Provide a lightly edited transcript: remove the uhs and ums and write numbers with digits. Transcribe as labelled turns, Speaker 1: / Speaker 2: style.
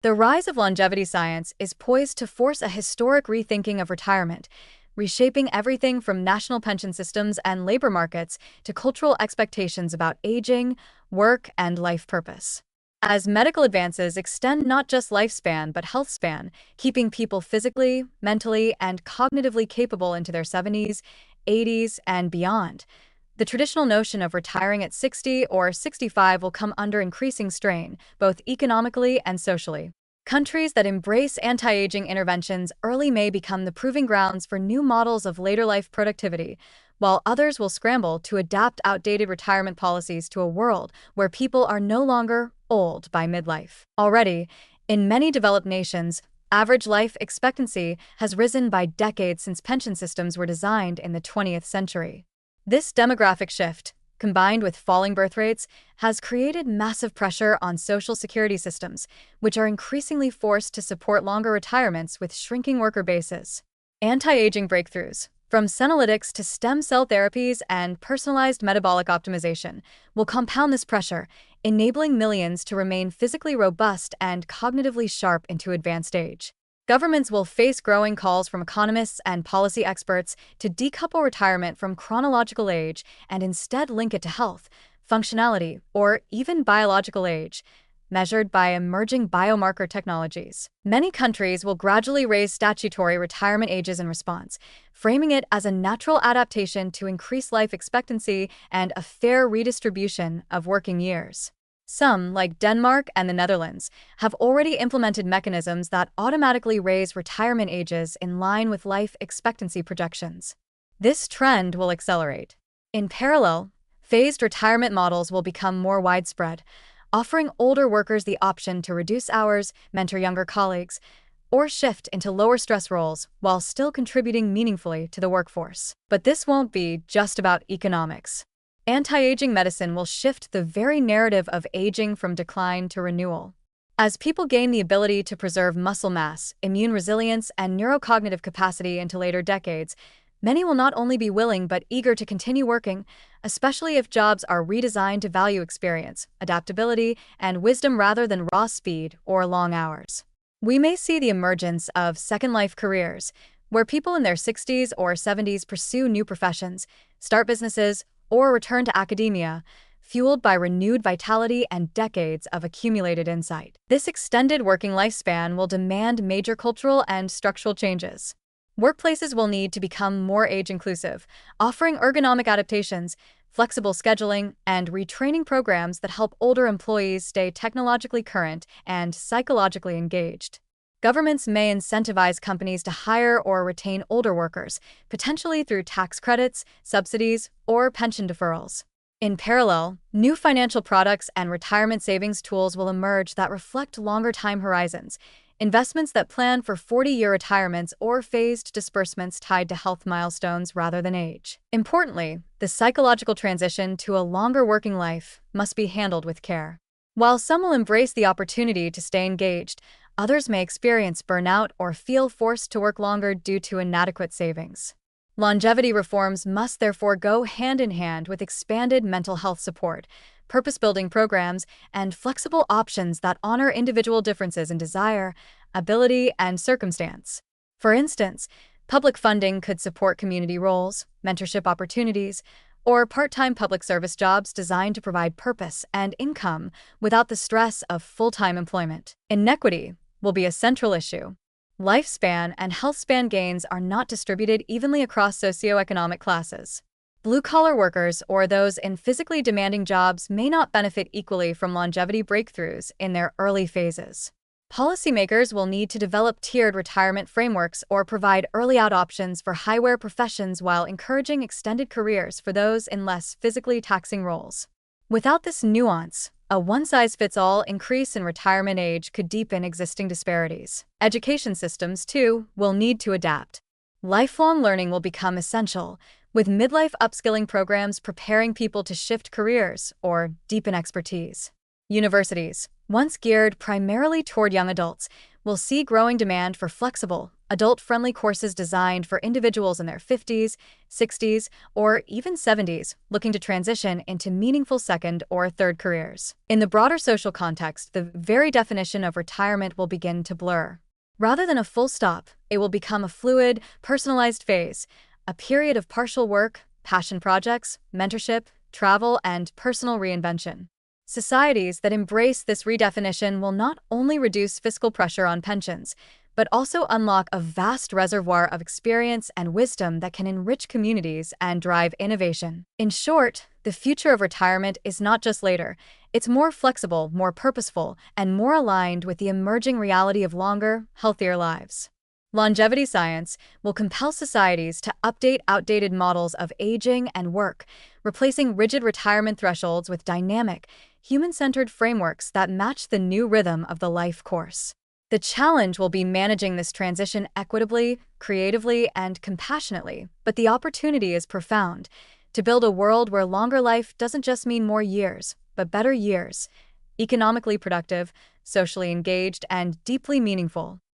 Speaker 1: The rise of longevity science is poised to force a historic rethinking of retirement, reshaping everything from national pension systems and labor markets to cultural expectations about aging, work, and life purpose. As medical advances extend not just lifespan but health span, keeping people physically, mentally, and cognitively capable into their 70s, 80s, and beyond, the traditional notion of retiring at 60 or 65 will come under increasing strain, both economically and socially. Countries that embrace anti-aging interventions early may become the proving grounds for new models of later life productivity, while others will scramble to adapt outdated retirement policies to a world where people are no longer old by midlife. Already, in many developed nations, average life expectancy has risen by decades since pension systems were designed in the 20th century. This demographic shift, combined with falling birth rates, has created massive pressure on social security systems, which are increasingly forced to support longer retirements with shrinking worker bases. Anti-aging breakthroughs, from senolytics to stem cell therapies and personalized metabolic optimization, will compound this pressure, enabling millions to remain physically robust and cognitively sharp into advanced age. Governments will face growing calls from economists and policy experts to decouple retirement from chronological age and instead link it to health, functionality, or even biological age, measured by emerging biomarker technologies. Many countries will gradually raise statutory retirement ages in response, framing it as a natural adaptation to increase life expectancy and a fair redistribution of working years. Some, like Denmark and the Netherlands, have already implemented mechanisms that automatically raise retirement ages in line with life expectancy projections. This trend will accelerate. In parallel, phased retirement models will become more widespread, offering older workers the option to reduce hours, mentor younger colleagues, or shift into lower stress roles while still contributing meaningfully to the workforce. But this won't be just about economics. Anti-aging medicine will shift the very narrative of aging from decline to renewal. As people gain the ability to preserve muscle mass, immune resilience, and neurocognitive capacity into later decades, many will not only be willing but eager to continue working, especially if jobs are redesigned to value experience, adaptability, and wisdom rather than raw speed or long hours. We may see the emergence of second life careers, where people in their 60s or 70s pursue new professions, start businesses, or return to academia, fueled by renewed vitality and decades of accumulated insight. This extended working lifespan will demand major cultural and structural changes. Workplaces will need to become more age-inclusive, offering ergonomic adaptations, flexible scheduling, and retraining programs that help older employees stay technologically current and psychologically engaged. Governments may incentivize companies to hire or retain older workers, potentially through tax credits, subsidies, or pension deferrals. In parallel, new financial products and retirement savings tools will emerge that reflect longer time horizons, investments that plan for 40-year retirements or phased disbursements tied to health milestones rather than age. Importantly, the psychological transition to a longer working life must be handled with care. While some will embrace the opportunity to stay engaged, others may experience burnout or feel forced to work longer due to inadequate savings. Longevity reforms must therefore go hand in hand with expanded mental health support, purpose-building programs, and flexible options that honor individual differences in desire, ability, and circumstance. For instance, public funding could support community roles, mentorship opportunities, or part-time public service jobs designed to provide purpose and income without the stress of full-time employment. Inequity will be a central issue. Lifespan and health span gains are not distributed evenly across socioeconomic classes. Blue-collar workers or those in physically demanding jobs may not benefit equally from longevity breakthroughs in their early phases. Policymakers will need to develop tiered retirement frameworks or provide early-out options for high-wear professions while encouraging extended careers for those in less physically taxing roles. Without this nuance, a one-size-fits-all increase in retirement age could deepen existing disparities. Education systems, too, will need to adapt. Lifelong learning will become essential, with midlife upskilling programs preparing people to shift careers or deepen expertise. Universities, once geared primarily toward young adults, will see growing demand for flexible, adult-friendly courses designed for individuals in their 50s, 60s, or even 70s looking to transition into meaningful second or third careers. In the broader social context, the very definition of retirement will begin to blur. Rather than a full stop, it will become a fluid, personalized phase, a period of partial work, passion projects, mentorship, travel, and personal reinvention. Societies that embrace this redefinition will not only reduce fiscal pressure on pensions, but also unlock a vast reservoir of experience and wisdom that can enrich communities and drive innovation. In short, the future of retirement is not just later, it's more flexible, more purposeful, and more aligned with the emerging reality of longer, healthier lives. Longevity science will compel societies to update outdated models of aging and work, replacing rigid retirement thresholds with dynamic, human-centered frameworks that match the new rhythm of the life course. The challenge will be managing this transition equitably, creatively, and compassionately, but the opportunity is profound to build a world where longer life doesn't just mean more years, but better years, economically productive, socially engaged, and deeply meaningful.